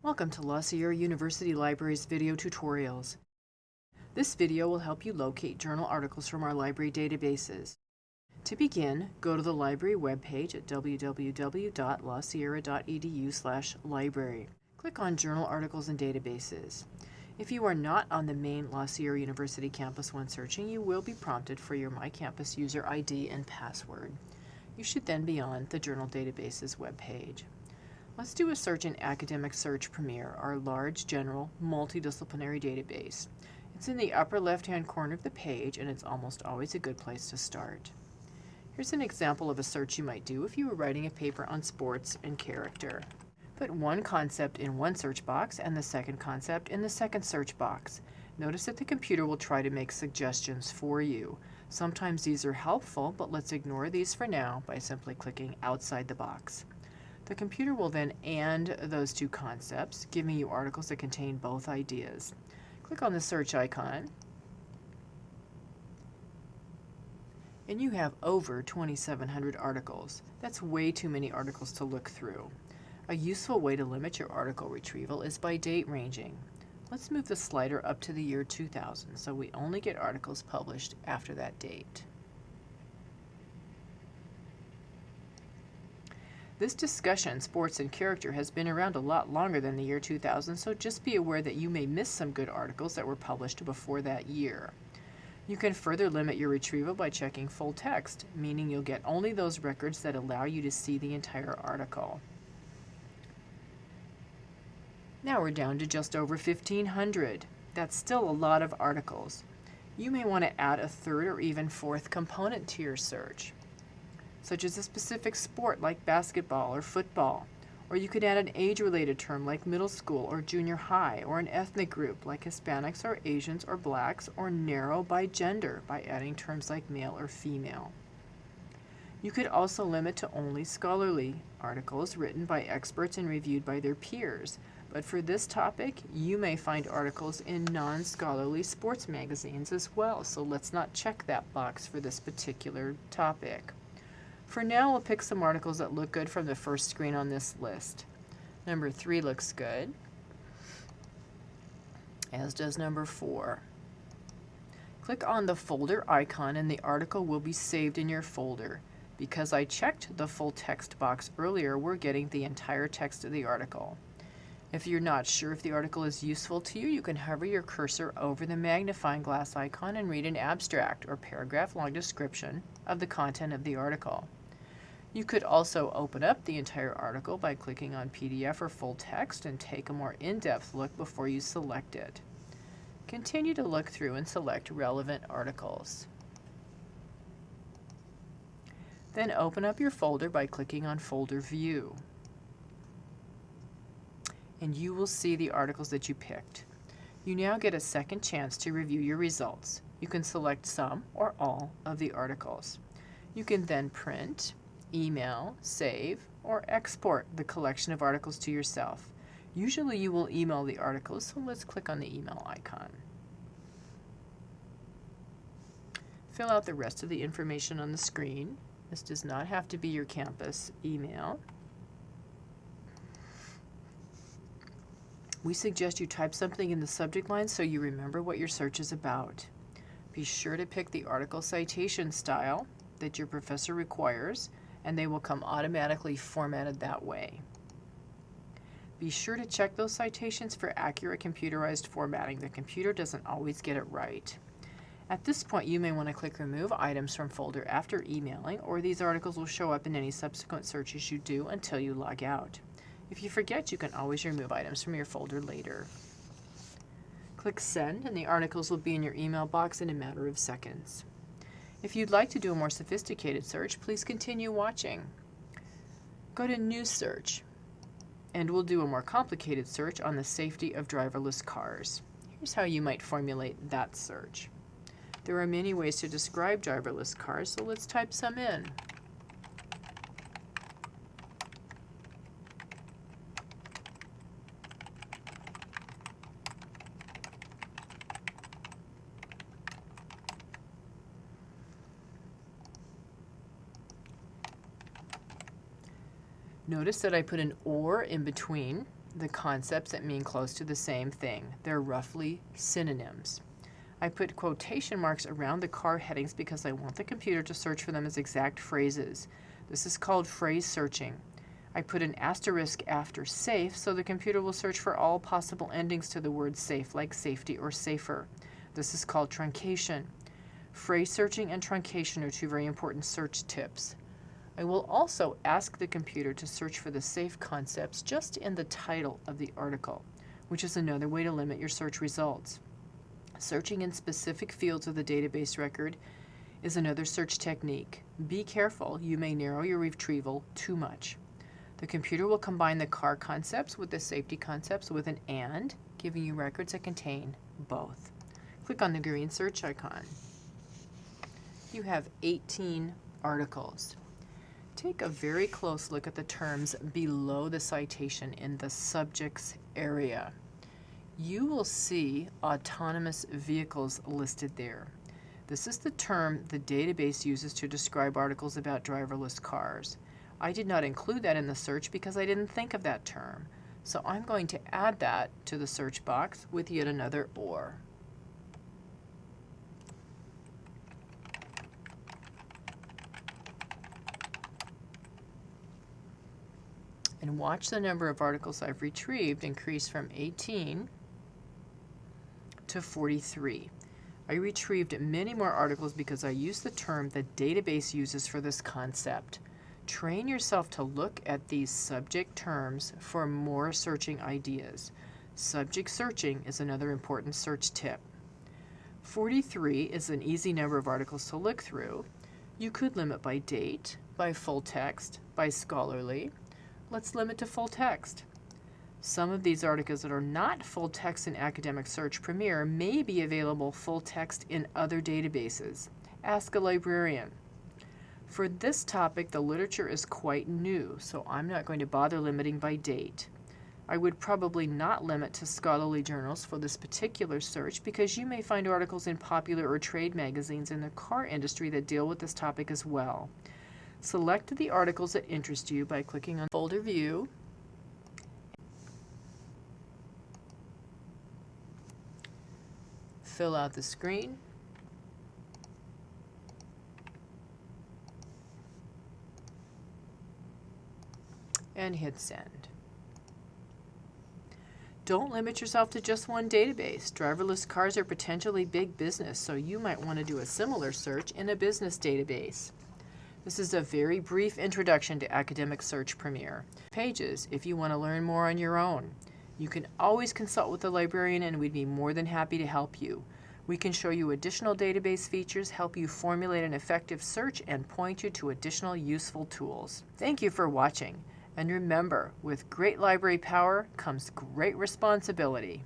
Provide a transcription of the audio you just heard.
Welcome to La Sierra University Library's video tutorials. This video will help you locate journal articles from our library databases. To begin, go to the library webpage at www.lasierra.edu/library. Click on Journal Articles and Databases. If you are not on the main La Sierra University campus when searching, you will be prompted for your My Campus user ID and password. You should then be on the Journal Databases webpage. Let's do a search in Academic Search Premier, our large, general, multidisciplinary database. It's in the upper left-hand corner of the page, and it's almost always a good place to start. Here's an example of a search you might do if you were writing a paper on sports and character. Put one concept in one search box and the second concept in the second search box. Notice that the computer will try to make suggestions for you. Sometimes these are helpful, but let's ignore these for now by simply clicking outside the box. The computer will then AND those two concepts, giving you articles that contain both ideas. Click on the search icon, and you have over 2,700 articles. That's way too many articles to look through. A useful way to limit your article retrieval is by date ranging. Let's move the slider up to the year 2000 so we only get articles published after that date. This discussion, sports and character, has been around a lot longer than the year 2000, so just be aware that you may miss some good articles that were published before that year. You can further limit your retrieval by checking full text, meaning you'll get only those records that allow you to see the entire article. Now we're down to just over 1,500. That's still a lot of articles. You may want to add a third or even fourth component to your search, such as a specific sport like basketball or football, or you could add an age-related term like middle school or junior high, or an ethnic group like Hispanics or Asians or blacks, or narrow by gender by adding terms like male or female. You could also limit to only scholarly articles written by experts and reviewed by their peers, but for this topic, you may find articles in non-scholarly sports magazines as well, so let's not check that box for this particular topic. For now, we'll pick some articles that look good from the first screen on this list. Number 3 looks good, as does number 4. Click on the folder icon and the article will be saved in your folder. Because I checked the full text box earlier, we're getting the entire text of the article. If you're not sure if the article is useful to you, you can hover your cursor over the magnifying glass icon and read an abstract or paragraph-long description of the content of the article. You could also open up the entire article by clicking on PDF or full text and take a more in-depth look before you select it. Continue to look through and select relevant articles. Then open up your folder by clicking on Folder View, and you will see the articles that you picked. You now get a second chance to review your results. You can select some or all of the articles. You can then print, email, save, or export the collection of articles to yourself. Usually you will email the articles, so let's click on the email icon. Fill out the rest of the information on the screen. This does not have to be your campus email. We suggest you type something in the subject line so you remember what your search is about. Be sure to pick the article citation style that your professor requires, and they will come automatically formatted that way. Be sure to check those citations for accurate computerized formatting. The computer doesn't always get it right. At this point, you may want to click Remove Items from Folder after emailing, or these articles will show up in any subsequent searches you do until you log out. If you forget, you can always remove items from your folder later. Click Send, and the articles will be in your email box in a matter of seconds. If you'd like to do a more sophisticated search, please continue watching. Go to New Search, and we'll do a more complicated search on the safety of driverless cars. Here's how you might formulate that search. There are many ways to describe driverless cars, so let's type some in. Notice that I put an or in between the concepts that mean close to the same thing. They're roughly synonyms. I put quotation marks around the car headings because I want the computer to search for them as exact phrases. This is called phrase searching. I put an asterisk after safe so the computer will search for all possible endings to the word safe, like safety or safer. This is called truncation. Phrase searching and truncation are two very important search tips. I will also ask the computer to search for the safe concepts just in the title of the article, which is another way to limit your search results. Searching in specific fields of the database record is another search technique. Be careful, you may narrow your retrieval too much. The computer will combine the car concepts with the safety concepts with an and, giving you records that contain both. Click on the green search icon. You have 18 articles. Take a very close look at the terms below the citation in the subjects area. You will see autonomous vehicles listed there. This is the term the database uses to describe articles about driverless cars. I did not include that in the search because I didn't think of that term. So I'm going to add that to the search box with yet another or. And watch the number of articles I've retrieved increase from 18 to 43. I retrieved many more articles because I used the term the database uses for this concept. Train yourself to look at these subject terms for more searching ideas. Subject searching is another important search tip. 43 is an easy number of articles to look through. You could limit by date, by full text, by scholarly. Let's limit to full text. Some of these articles that are not full text in Academic Search Premier may be available full text in other databases. Ask a librarian. For this topic, the literature is quite new, so I'm not going to bother limiting by date. I would probably not limit to scholarly journals for this particular search because you may find articles in popular or trade magazines in the car industry that deal with this topic as well. Select the articles that interest you by clicking on Folder View, fill out the screen, and hit Send. Don't limit yourself to just one database. Driverless cars are potentially big business, so you might want to do a similar search in a business database. This is a very brief introduction to Academic Search Premier. Pages if you want to learn more on your own. You can always consult with the librarian and we'd be more than happy to help you. We can show you additional database features, help you formulate an effective search, and point you to additional useful tools. Thank you for watching. And remember, with great library power comes great responsibility.